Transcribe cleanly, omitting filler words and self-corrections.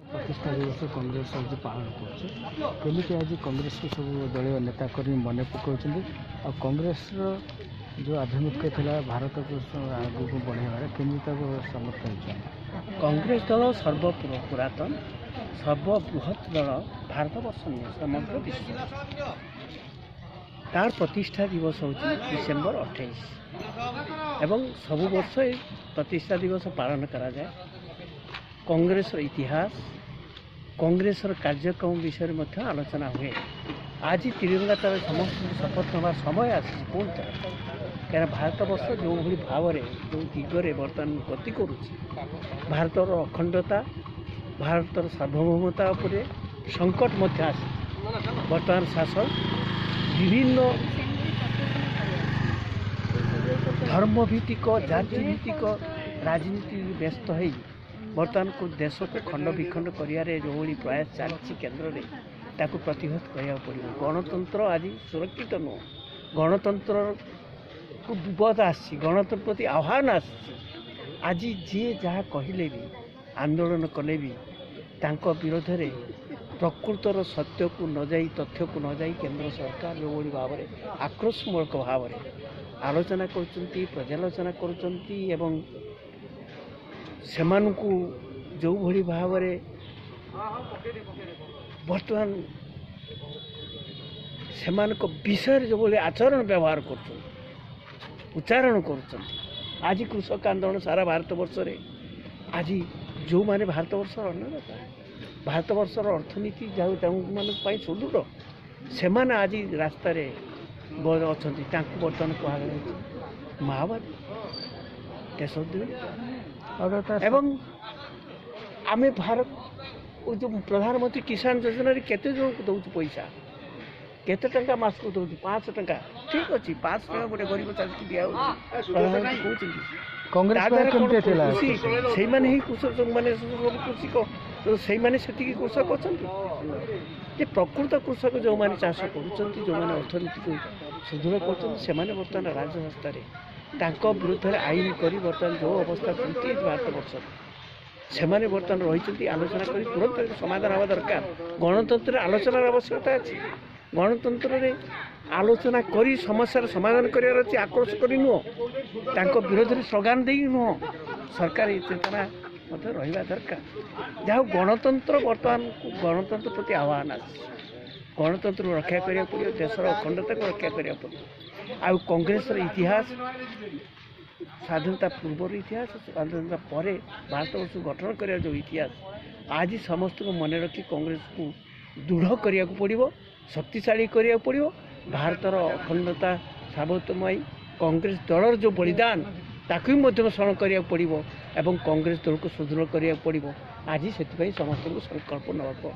ପ୍ରତିଷ୍ଠା ଦିବସ କଂଗ୍ରେସ ଆଜି ପାଳନ କରୁଛି। କେମିତି ଆଜି କଂଗ୍ରେସକୁ ସବୁ ଦଳୀୟ ନେତାକର୍ମୀ ମନେ ପକାଉଛନ୍ତି ଆଉ କଂଗ୍ରେସର ଯେଉଁ ଆଭିମୁଖ୍ୟ ଥିଲା ଭାରତକୁ ଆଗକୁ ବଢ଼ାଇବାରେ କେମିତି ତାକୁ ସମର୍ଥ ହେଉଛନ୍ତି? କଂଗ୍ରେସ ଦଳ ପୁରାତନ ସର୍ବବୃହତ୍ ଦଳ ଭାରତବର୍ଷ ନୁହେଁ ସମଗ୍ର ବିଶ୍ୱ। ତାର ପ୍ରତିଷ୍ଠା ଦିବସ ହେଉଛି ଡିସେମ୍ବର 28 ଏବଂ ସବୁ ବର୍ଷ ଏ ପ୍ରତିଷ୍ଠା ଦିବସ ପାଳନ କରାଯାଏ। କଂଗ୍ରେସର ଇତିହାସ କଂଗ୍ରେସର କାର୍ଯ୍ୟକ୍ରମ ବିଷୟରେ ମଧ୍ୟ ଆଲୋଚନା ହୁଏ। ଆଜି ତ୍ରିରଙ୍ଗା ତଳେ ସମସ୍ତଙ୍କୁ ଶପଥ ନେବା ସମୟ ଆସିଛି ପୁଣି ଥରେ, କାରଣ ଭାରତବର୍ଷ ଯେଉଁଭଳି ଭାବରେ ଯେଉଁ ଦିଗରେ ବର୍ତ୍ତମାନ ଗତି କରୁଛି, ଭାରତର ଅଖଣ୍ଡତା ଭାରତର ସାର୍ବଭୌମତା ଉପରେ ସଙ୍କଟ ମଧ୍ୟ ଆସିଛି। ବର୍ତ୍ତମାନ ଶାସନ ବିଭିନ୍ନ ଧର୍ମଭିତ୍ତିକ ଜାତିଭିତ୍ତିକ ରାଜନୀତି ବ୍ୟସ୍ତ ହୋଇ ବର୍ତ୍ତମାନକୁ ଦେଶକୁ ଖଣ୍ଡ ବିଖଣ୍ଡ କରିବାରେ ଯେଉଁଭଳି ପ୍ରୟାସ ଚାଲିଛି କେନ୍ଦ୍ରରେ, ତାକୁ ପ୍ରତିହତ କରିବାକୁ ପଡ଼ିବ। ଗଣତନ୍ତ୍ର ଆଜି ସୁରକ୍ଷିତ ନୁହଁ। ଗଣତନ୍ତ୍ରକୁ ବିପଦ ଆସିଛି, ଗଣତନ୍ତ୍ର ପ୍ରତି ଆହ୍ୱାନ ଆସିଛି। ଆଜି ଯିଏ ଯାହା କହିଲେ ବି ଆନ୍ଦୋଳନ କଲେ ବି ତାଙ୍କ ବିରୋଧରେ ପ୍ରକୃତର ସତ୍ୟକୁ ନ ଯାଇ ତଥ୍ୟକୁ ନ ଯାଇ କେନ୍ଦ୍ର ସରକାର ଯେଉଁଭଳି ଭାବରେ ଆକ୍ରୋଶମୂଳକ ଭାବରେ ଆଲୋଚନା କରୁଛନ୍ତି, ପର୍ଯ୍ୟାଲୋଚନା କରୁଛନ୍ତି ଏବଂ ସେମାନଙ୍କୁ ଯେଉଁଭଳି ଭାବରେ ବର୍ତ୍ତମାନ ସେମାନଙ୍କ ବିଷୟରେ ଯେଉଁଭଳି ଆଚରଣ ବ୍ୟବହାର କରୁଛନ୍ତି, ଉଚ୍ଚାରଣ କରୁଛନ୍ତି। ଆଜି କୃଷକ ଆନ୍ଦୋଳନ ସାରା ଭାରତବର୍ଷରେ ଆଜି ଯେଉଁମାନେ ଭାରତବର୍ଷର ଅନ୍ନଦାତା, ଭାରତବର୍ଷର ଅର୍ଥନୀତି ଯେଉଁମାନଙ୍କ ପାଇଁ ସୁଦୃଢ଼, ସେମାନେ ଆଜି ରାସ୍ତାରେ ଅଛନ୍ତି। ତାଙ୍କୁ ବର୍ତ୍ତମାନ କୁହାଯାଉଛି ମାଓବାଦୀ, ଦେଶଦ୍ରୋହୀ। ଏବଂ ଆମେ ଭାରତ ଯେଉଁ ପ୍ରଧାନମନ୍ତ୍ରୀ କିଷାନ ଯୋଜନାରେ କେତେ ଜଣଙ୍କୁ ଦେଉଛି ପଇସା, କେତେ ଟଙ୍କା ମାସକୁ ଦେଉଛି? 500 ଟଙ୍କା। ଠିକ୍ ଅଛି, 500 ଟଙ୍କା ଗୋଟେ ଗରିବ ଚାଷୀକୁ ଦିଆହେଉଛି, ପ୍ରଧାନମନ୍ତ୍ରୀ କହୁଛନ୍ତି। ସେଇମାନେ ହିଁ କୃଷକ, ମାନେ କୃଷକ, ସେଇମାନେ ସେତିକି କୃଷକ ଅଛନ୍ତି ଯେ ପ୍ରକୃତ କୃଷକ ଯେଉଁମାନେ ଚାଷ କରୁଛନ୍ତି, ଯେଉଁମାନେ ଅର୍ଥନୀତିକୁ ସୁଦୃଢ଼ କରୁଛନ୍ତି, ସେମାନେ ବର୍ତ୍ତମାନ ରାଜରାସ୍ତାରେ ତାଙ୍କ ବିରୁଦ୍ଧରେ ଆଇନ କରି ବର୍ତ୍ତମାନ ଯେଉଁ ଅବସ୍ଥା ସୃଷ୍ଟି ହେଇଛି ଭାରତବର୍ଷରେ, ସେମାନେ ବର୍ତ୍ତମାନ ରହିଛନ୍ତି। ଆଲୋଚନା କରି ତୁରନ୍ତ ସମାଧାନ ହେବା ଦରକାର। ଗଣତନ୍ତ୍ରରେ ଆଲୋଚନାର ଆବଶ୍ୟକତା ଅଛି। ଗଣତନ୍ତ୍ରରେ ଆଲୋଚନା କରି ସମସ୍ୟାର ସମାଧାନ କରିବାର ଅଛି, ଆକ୍ରୋଶ କରି ନୁହଁ, ତାଙ୍କ ବିରୋଧରେ ସ୍ଲୋଗାନ ଦେଇକି ନୁହଁ। ସରକାର ଏ ଚେତନା ମଧ୍ୟ ରହିବା ଦରକାର। ଯାହା ଗଣତନ୍ତ୍ର ବର୍ତ୍ତମାନକୁ ଗଣତନ୍ତ୍ର ପ୍ରତି ଆହ୍ୱାନ ଆସିଛି। ଗଣତନ୍ତ୍ରକୁ ରକ୍ଷା କରିବାକୁ ପଡ଼ିବ, ଦେଶର ଅଖଣ୍ଡତାକୁ ରକ୍ଷା କରିବାକୁ ପଡ଼ିବ। ଆଉ କଂଗ୍ରେସର ଇତିହାସ, ସ୍ୱାଧୀନତା ପୂର୍ବର ଇତିହାସ, ସ୍ୱାଧୀନତା ପରେ ଭାରତବର୍ଷକୁ ଗଠନ କରିବା ଯେଉଁ ଇତିହାସ, ଆଜି ସମସ୍ତଙ୍କୁ ମନେ ରଖି କଂଗ୍ରେସକୁ ଦୃଢ଼ କରିବାକୁ ପଡ଼ିବ, ଶକ୍ତିଶାଳୀ କରିବାକୁ ପଡ଼ିବ। ଭାରତର ଅଖଣ୍ଡତା ସାର୍ବଭୌମତ୍ୱ କଂଗ୍ରେସ ଦଳର ଯେଉଁ ବଳିଦାନ, ତାକୁ ବି ମଧ୍ୟ ସ୍ମରଣ କରିବାକୁ ପଡ଼ିବ ଏବଂ କଂଗ୍ରେସ ଦଳକୁ ସୁଦୃଢ଼ କରିବାକୁ ପଡ଼ିବ। ଆଜି ସେଥିପାଇଁ ସମସ୍ତଙ୍କୁ ସଂକଳ୍ପ ନେବାକୁ